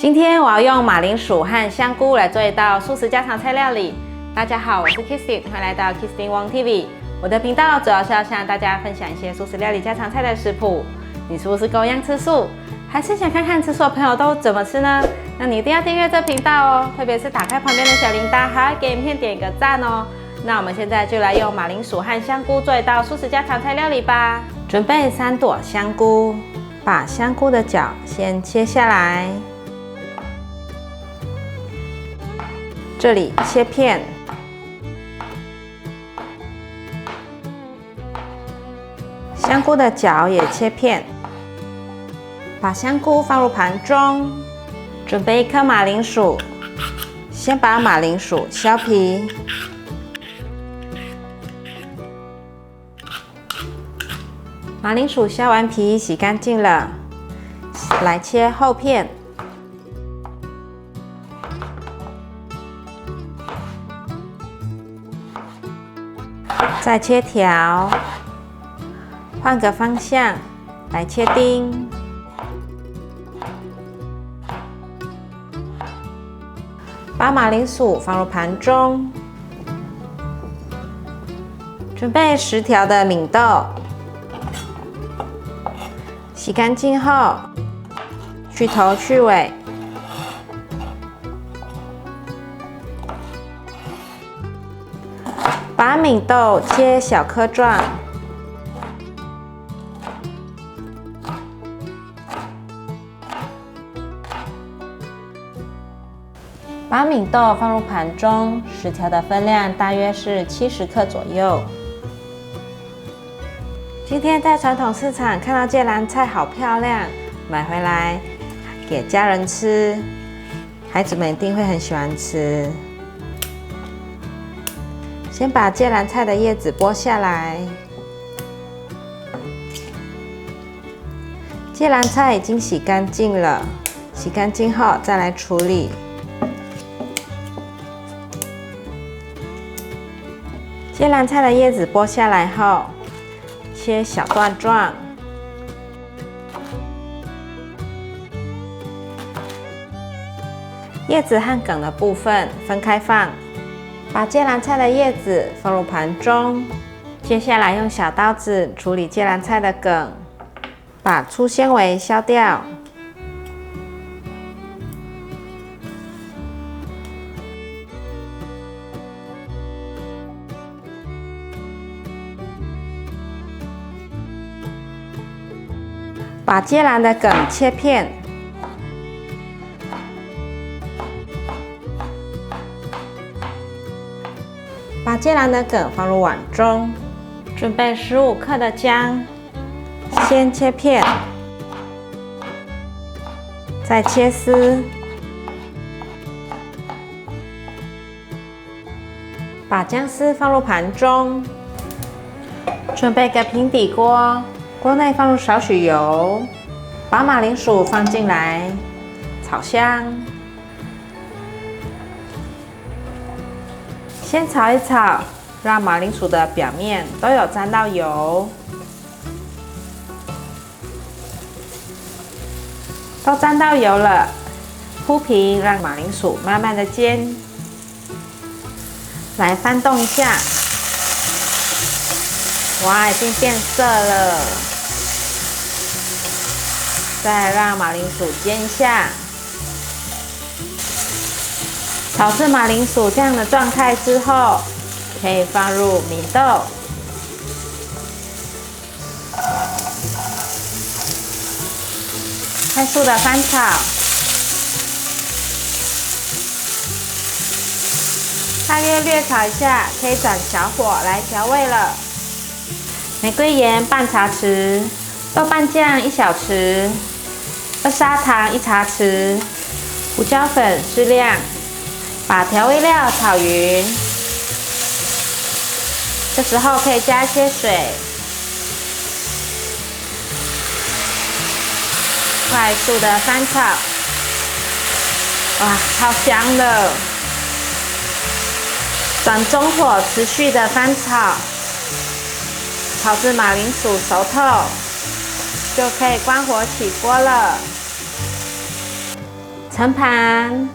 今天我要用马铃薯和香菇来做一道素食家常菜料理。大家好，我是 Kissy， 欢迎来到 Kissy Wong TV。我的频道主要是要向大家分享一些素食料理家常菜的食谱。你是不是跟我一样吃素，还是想看看吃素的朋友都怎么吃呢？那你一定要订阅这频道哦，特别是打开旁边的小铃铛，还要给影片点个赞哦。那我们现在就来用马铃薯和香菇做一道素食家常菜料理吧。准备3朵香菇，把香菇的角先切下来，这里切片，香菇的角也切片，把香菇放入盘中。准备1颗马铃薯，先把马铃薯削皮，马铃薯削完皮，洗干净了，来切厚片。再切条，换个方向来切丁。把马铃薯放入盘中，准备10条的敏豆，洗干净后去头去尾。把敏豆切小颗状，把敏豆放入盘中，10条的分量大约是70克左右。今天在传统市场看到芥蓝菜好漂亮，买回来给家人吃，孩子们一定会很喜欢吃。先把芥蓝菜的叶子剥下来，芥蓝菜已经洗干净了，洗干净后再来处理。芥蓝菜的叶子剥下来后，切小段状，叶子和梗的部分分开放。把芥蓝菜的叶子放入盘中，接下来用小刀子处理芥蓝菜的梗，把粗纤维削掉。把芥蓝的梗切片。把芥蓝的梗放入碗中，准备15克的姜，先切片，再切丝，把姜丝放入盘中，准备个平底锅，锅内放入少许油，把马铃薯放进来，炒香。先炒一炒，让马铃薯的表面都有沾到油，都沾到油了，铺平，让马铃薯慢慢的煎。来翻动一下，哇，已经变色了。再让马铃薯煎一下。炒至马铃薯这样的状态之后，可以放入米豆，快速的翻炒，大约略炒一下，可以转小火来调味了。玫瑰盐半茶匙，豆瓣酱1小匙，二砂糖1茶匙，胡椒粉适量。把调味料炒匀，这时候可以加一些水，快速的翻炒，哇，超香的！转中火持续的翻炒，炒至马铃薯熟透，就可以关火起锅了。盛盘，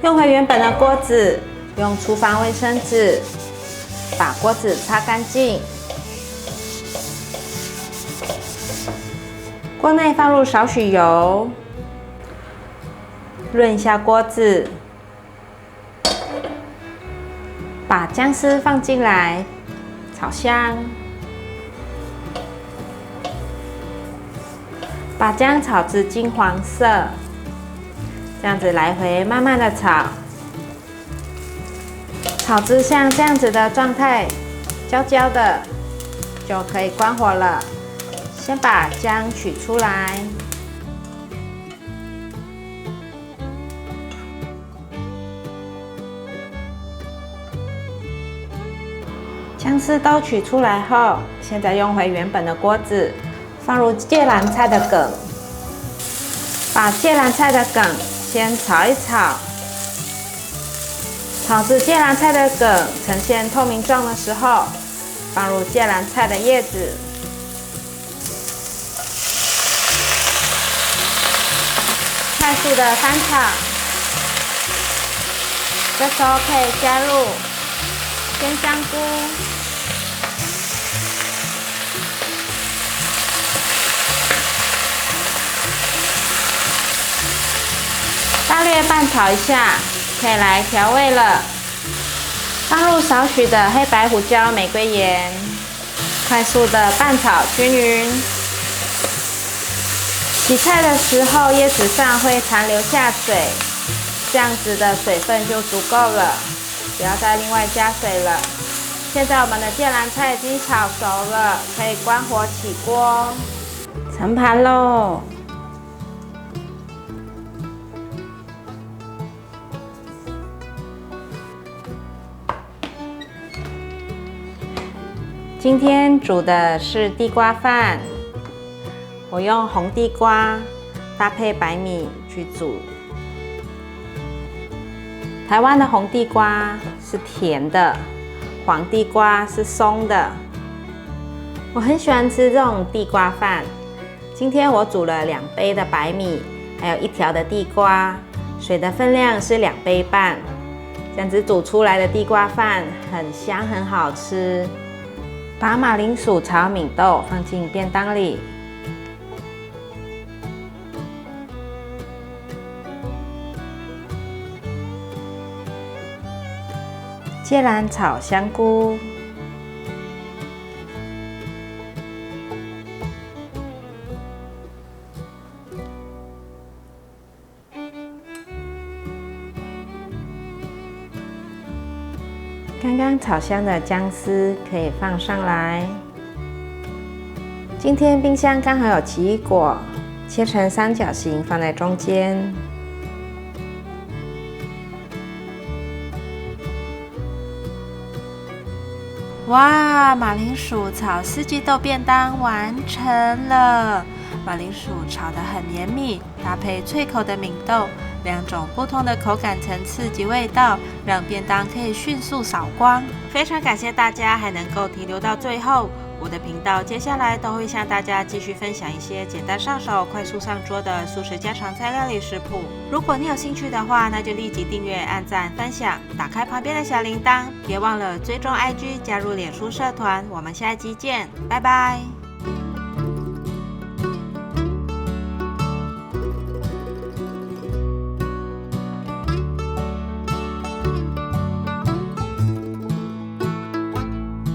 用回原本的锅子，用厨房卫生纸把锅子擦干净。锅内放入少许油，润一下锅子，把姜丝放进来，炒香。把姜炒至金黄色，这样子来回慢慢的炒，炒至像这样子的状态，焦焦的，就可以关火了。先把姜取出来，姜丝都取出来后，现在用回原本的锅子，放入芥蓝菜的梗，把芥蓝菜的梗先炒一炒，炒至芥蓝菜的梗呈现透明状的时候，放入芥蓝菜的叶子，快速的翻炒。这时候可以加入鲜香菇、大略拌炒一下，可以来调味了。放入少许的黑白胡椒、玫瑰盐，快速的拌炒均匀。洗菜的时候，叶子上会残留下水，这样子的水分就足够了，不要再另外加水了。现在我们的芥蓝菜已经炒熟了，可以关火起锅，盛盘喽。今天煮的是地瓜饭，我用红地瓜搭配白米去煮。台湾的红地瓜是甜的，黄地瓜是松的。我很喜欢吃这种地瓜饭。今天我煮了2杯的白米，还有1条的地瓜，水的分量是2杯半。这样子煮出来的地瓜饭很香，很好吃。把马铃薯炒米豆放进便当里，芥蓝炒香菇，刚刚炒香的姜丝可以放上来。今天冰箱刚好有奇异果，切成三角形放在中间。哇，马铃薯炒四季豆便当完成了！马铃薯炒得很绵密，搭配脆口的米豆，2种不同的口感层次及味道，让便当可以迅速扫光。非常感谢大家还能够停留到最后。我的频道接下来都会向大家继续分享一些简单上手、快速上桌的素食家常菜料理食谱。如果你有兴趣的话，那就立即订阅、按赞、分享，打开旁边的小铃铛，别忘了追踪IG、加入脸书社团。我们下一集见，拜拜。